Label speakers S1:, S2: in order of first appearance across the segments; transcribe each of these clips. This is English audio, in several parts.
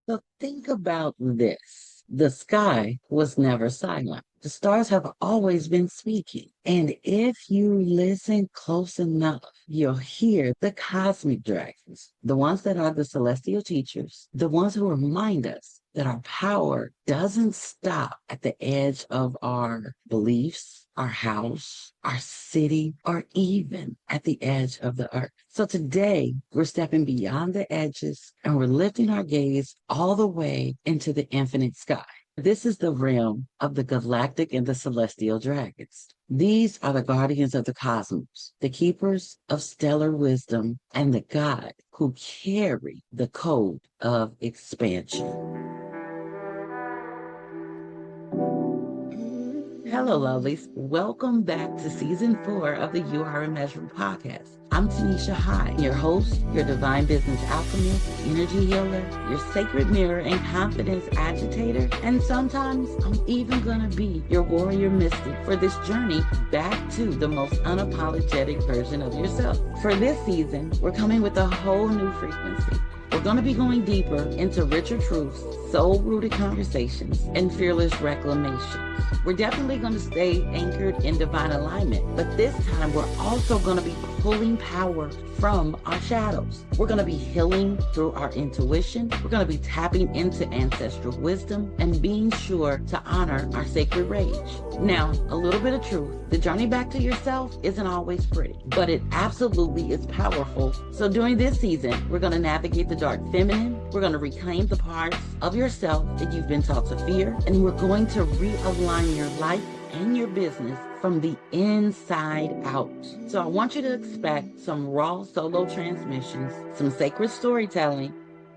S1: So think about this. The sky was never silent. The stars have always been speaking. And if you listen close enough, you'll hear the cosmic dragons, the ones that are the celestial teachers, the ones who remind us that our power doesn't stop at the edge of our beliefs, our house, our city, or even at the edge of the earth. So today, we're stepping beyond the edges and we're lifting our gaze all the way into the infinite sky. This is the realm of the galactic and the celestial dragons. These are the guardians of the cosmos, the keepers of stellar wisdom, and the God who carry the code of expansion. Hello, lovelies. Welcome back to season 4 of the U R Immeasurable podcast. I'm Tonesha Hyde, your host, your divine business alchemist, energy healer, your sacred mirror and confidence agitator, and sometimes I'm even going to be your warrior mystic for this journey back to the most unapologetic version of yourself. For this season, we're coming with a whole new frequency. We're going to be going deeper into richer truths, soul-rooted conversations, and fearless reclamations. We're definitely going to stay anchored in divine alignment, but this time we're also going to be pulling power from our shadows. We're going to be healing through our intuition. We're going to be tapping into ancestral wisdom and being sure to honor our sacred rage. Now, a little bit of truth. The journey back to yourself isn't always pretty, but it absolutely is powerful. So during this season, we're going to navigate the dark feminine. We're going to reclaim the parts of yourself that you've been taught to fear, and we're going to realign your life and your business from the inside out. So I want you to expect some raw solo transmissions, some sacred storytelling,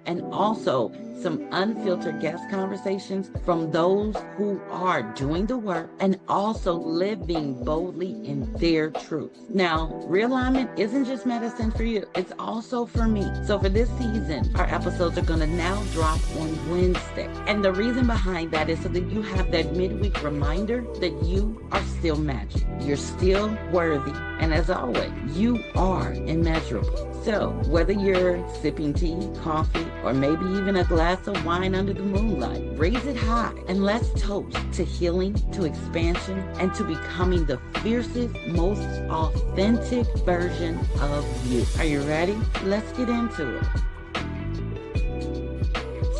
S1: and also some unfiltered guest conversations from those who are doing the work and also living boldly in their truth. Now, realignment isn't just medicine for you, it's also for me. So for this season, our episodes are going to now drop on Wednesday. And the reason behind that is so that you have that midweek reminder that you are still magic. You're still worthy. And as always, you are immeasurable. So whether you're sipping tea, coffee, or maybe even a glass of wine under the moonlight, raise it high and let's toast to healing, to expansion, and to becoming the fiercest, most authentic version of you. Are you ready? Let's get into it.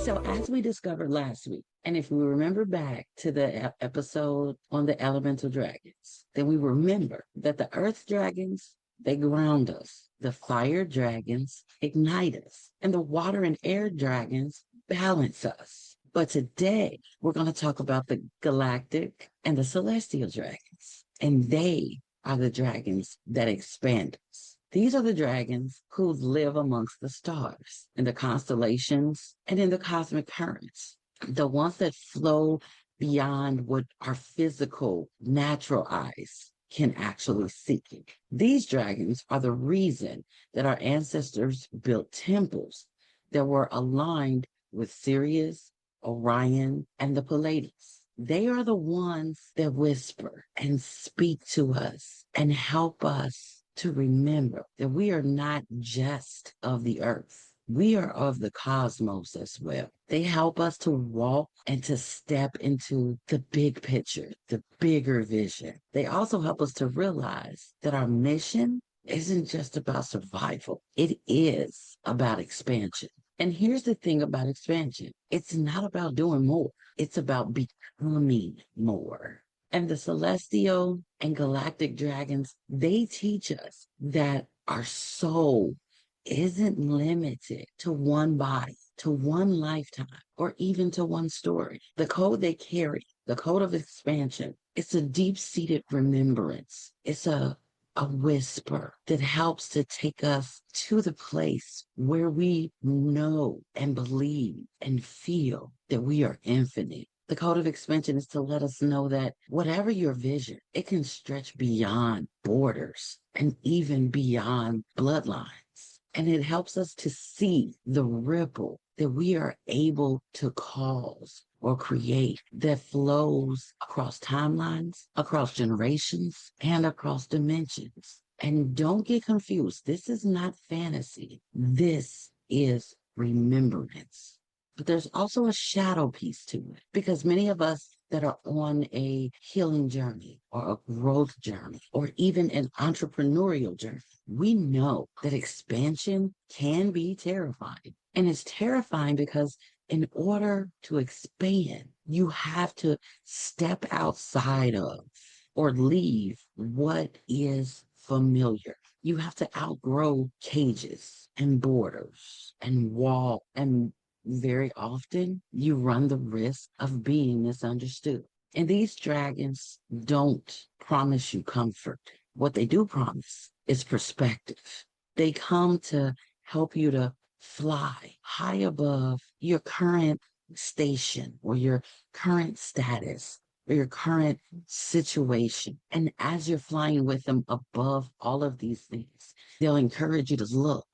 S1: So as we discovered last week, and if we remember back to the episode on the elemental dragons, then we remember that the earth dragons, they ground us. The fire dragons ignite us, and the water and air dragons balance us. But today, we're going to talk about the galactic and the celestial dragons, and they are the dragons that expand us. These are the dragons who live amongst the stars, in the constellations, and in the cosmic currents, the ones that flow beyond what our physical, natural eyes can actually see. These dragons are the reason that our ancestors built temples that were aligned with Sirius, Orion, and the Pleiades. They are the ones that whisper and speak to us and help us to remember that we are not just of the earth. We are of the cosmos as well. They help us to walk and to step into the big picture, the bigger vision. They also help us to realize that our mission isn't just about survival. It is about expansion. And here's the thing about expansion. It's not about doing more. It's about becoming more. And the celestial and galactic dragons, they teach us that our soul isn't limited to one body, to one lifetime, or even to one story. The code they carry, the code of expansion, it's a deep-seated remembrance. It's a whisper that helps to take us to the place where we know and believe and feel that we are infinite. The code of expansion is to let us know that whatever your vision, it can stretch beyond borders and even beyond bloodlines. And it helps us to see the ripple that we are able to cause or create that flows across timelines, across generations, and across dimensions. And don't get confused. This is not fantasy. This is remembrance. but there's also a shadow piece to it because many of us that are on a healing journey or a growth journey or even an entrepreneurial journey, we know that expansion can be terrifying. And it's terrifying because in order to expand, you have to step outside of or leave what is familiar. You have to outgrow cages and borders and wall. And very often you run the risk of being misunderstood. And these dragons don't promise you comfort. What they do promise is perspective. They come to help you to fly high above your current station or your current status or your current situation. And as you're flying with them above all of these things, they'll encourage you to look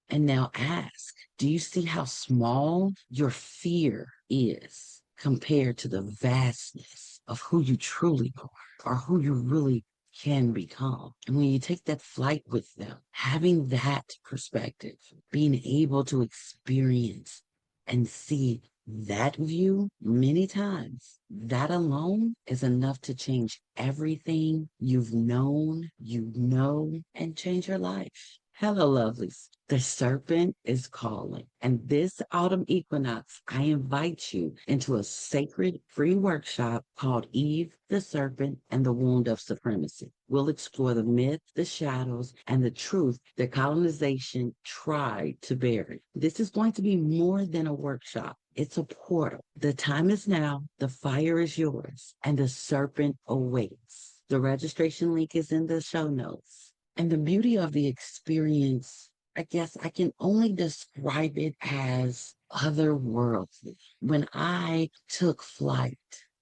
S1: and now ask, do you see how small your fear is compared to the vastness of who you truly are or who you really can become? And when you take that flight with them, having that perspective, being able to experience and see that view many times, that alone is enough to change everything you've known, you know, and change your life. Hello, lovelies. The serpent is calling. And this autumn equinox, I invite you into a sacred free workshop called Eve, the Serpent, and the Wound of Supremacy. We'll explore the myth, the shadows, and the truth that colonization tried to bury. This is going to be more than a workshop. It's a portal. The time is now, the fire is yours, and the serpent awaits. The registration link is in the show notes. And the beauty of the experience, I guess I can only describe it as otherworldly. When I took flight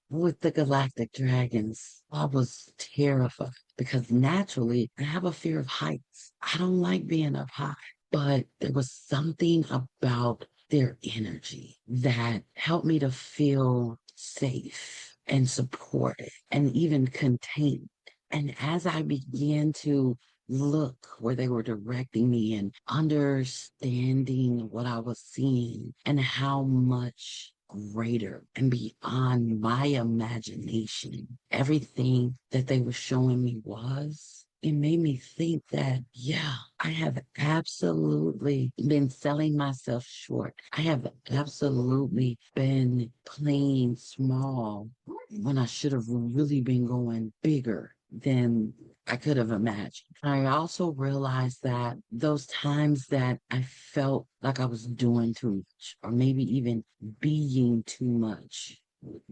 S1: with the Galactic Dragons, I was terrified because naturally I have a fear of heights. I don't like being up high, but there was something about their energy that helped me to feel safe and supported and even contained. And as I began to look where they were directing me and understanding what I was seeing and how much greater and beyond my imagination, everything that they were showing me was, it made me think that, yeah, I have absolutely been selling myself short. I have absolutely been playing small when I should have really been going bigger than I could have imagined. I also realized that those times that I felt like I was doing too much, or maybe even being too much,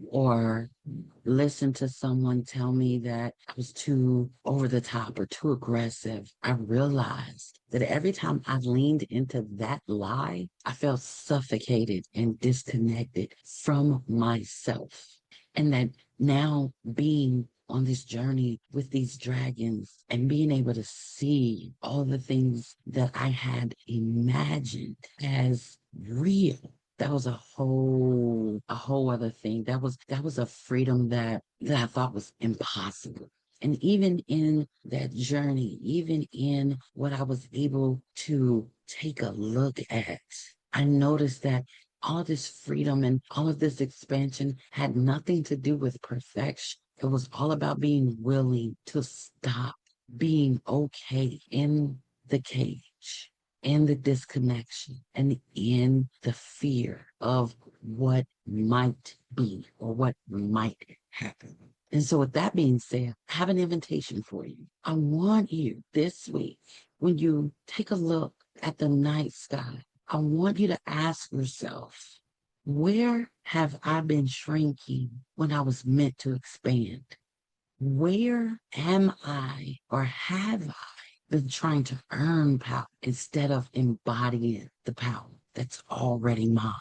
S1: or listen to someone tell me that I was too over the top or too aggressive, I realized that every time I leaned into that lie, I felt suffocated and disconnected from myself. And that now being on this journey with these dragons and being able to see all the things that I had imagined as real, that was a whole other thing. That was a freedom that I thought was impossible. And even in that journey, even in what I was able to take a look at, I noticed that all this freedom and all of this expansion had nothing to do with perfection. It was all about being willing to stop being okay in the cage, in the disconnection, and in the fear of what might be or what might happen. And so, with that being said, I have an invitation for you. I want you this week, when you take a look at the night sky, I want you to ask yourself, where have I been shrinking when I was meant to expand? Where am I or have I been trying to earn power instead of embodying the power that's already mine?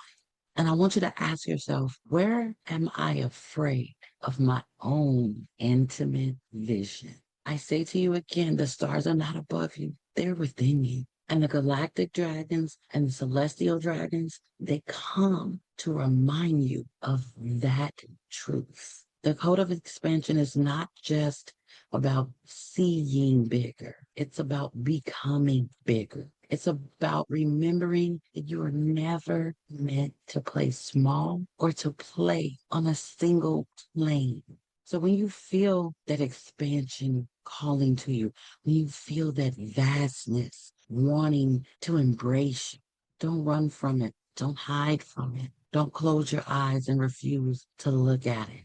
S1: And I want you to ask yourself, where am I afraid of my own intimate vision? I say to you again, the stars are not above you, they're within you. And the galactic dragons and the celestial dragons, they come to remind you of that truth. The code of expansion is not just about seeing bigger. It's about becoming bigger. It's about remembering that you are never meant to play small or to play on a single plane. So when you feel that expansion calling to you, when you feel that vastness wanting to embrace you, don't run from it. Don't hide from it. Don't close your eyes and refuse to look at it.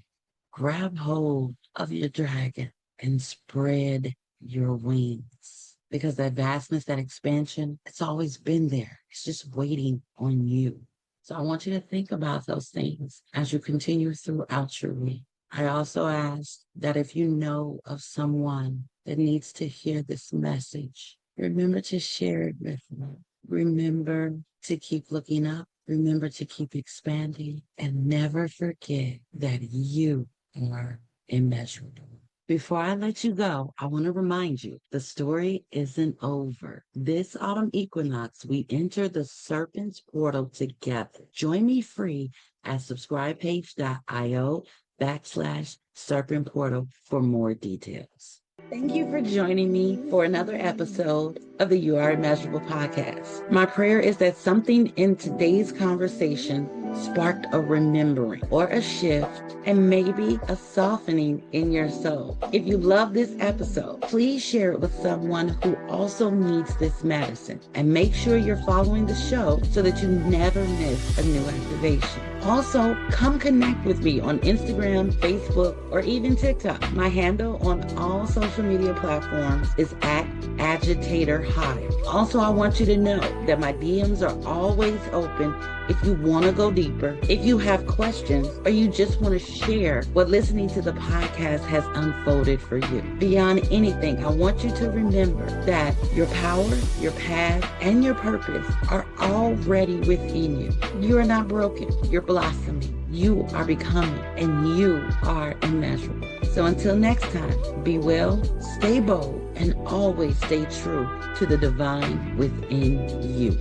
S1: Grab hold of your dragon and spread your wings. Because that vastness, that expansion, it's always been there. It's just waiting on you. So I want you to think about those things as you continue throughout your week. I also ask that if you know of someone that needs to hear this message, remember to share it with them. Remember to keep looking up. Remember to keep expanding. And never forget that you are immeasurable. Before I let you go, I want to remind you, the story isn't over. This autumn equinox, we enter the Serpent's Portal together. Join me free at subscribepage.io/Serpent Portal for more details. Thank you for joining me for another episode of the U R Immeasurable podcast. My prayer is that something in today's conversation sparked a remembering or a shift and maybe a softening in your soul. If you love this episode, please share it with someone who also needs this medicine, and make sure you're following the show so that you never miss a new activation. Also, come connect with me on Instagram, Facebook, or even TikTok. My handle on all social media platforms is @Agitator Hyde. Also, I want you to know that my DMs are always open if you want to go deeper, if you have questions, or you just want to share what listening to the podcast has unfolded for you. Beyond anything, I want you to remember that your power, your path, and your purpose are already within you. You are not broken. You're blossoming. You are becoming, and you are immeasurable. So until next time, be well, stay bold, and always stay true to the divine within you.